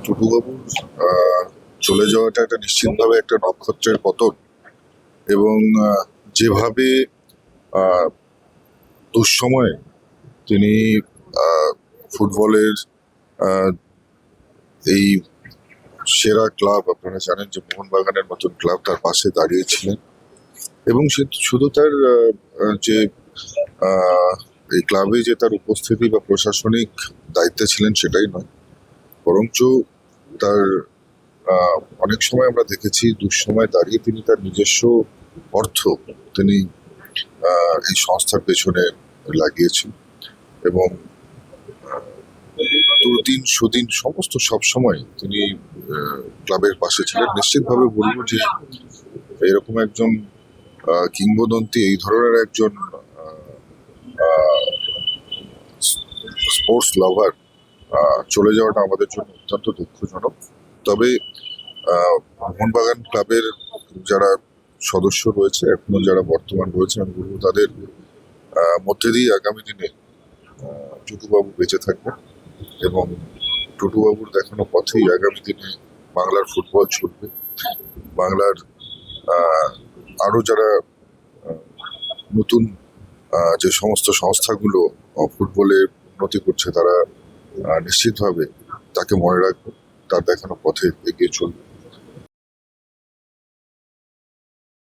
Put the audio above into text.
টুটুবাবুর আহ, চলে যাওয়াটা একটা নিশ্চিতভাবে একটা নক্ষত্রের পতন। এবং যেভাবে আহ, দুঃসময়ে তিনি ফুটবলের আহ, এই সেরা ক্লাব, আপনারা জানেন যে মোহনবাগানের মতন ক্লাব তার পাশে দাঁড়িয়েছিলেন। এবং সে শুধু তার যে আহ, এই ক্লাবে যে তার উপস্থিতি বা প্রশাসনিক দায়িত্বে ছিলেন সেটাই নয়, বরঞ্চ তার অনেক সময় আমরা দেখেছি দুঃসময় দাঁড়িয়ে তিনি তার নিজস্ব অর্থ তিনি এই সংস্থার পেছনে লাগিয়েছেন। এবং দুদিন সুদিন সমস্ত সবসময় তিনি ক্লাবের পাশে ছিলেন। নিশ্চিতভাবে বলবো যে এরকম একজন কিংবদন্তি, এই ধরনের একজন স্পোর্টস লাভার চলে যাওয়াটা আমাদের জন্য অত্যন্ত দুঃখজনক। তবে মোহনবাগান ক্লাবের যারা সদস্য রয়েছে, এখনো যারা বর্তমান রয়েছে, আমি বলবো তাদের মধ্যে দিয়ে আগামী দিনে টুটুবাবু বেঁচে থাকবেন এবং টুটুবাবুর দেখানো পথেই আগামী দিনে বাংলার ফুটবল চলবে। বাংলার আরো যারা নতুন যে সমস্ত সংস্থাগুলো ফুটবলে উন্নতি করছে, তারা নিশ্চিতভাবে তাকে মনে রাখবে, তার দেখানো পথে এগিয়ে চলবে।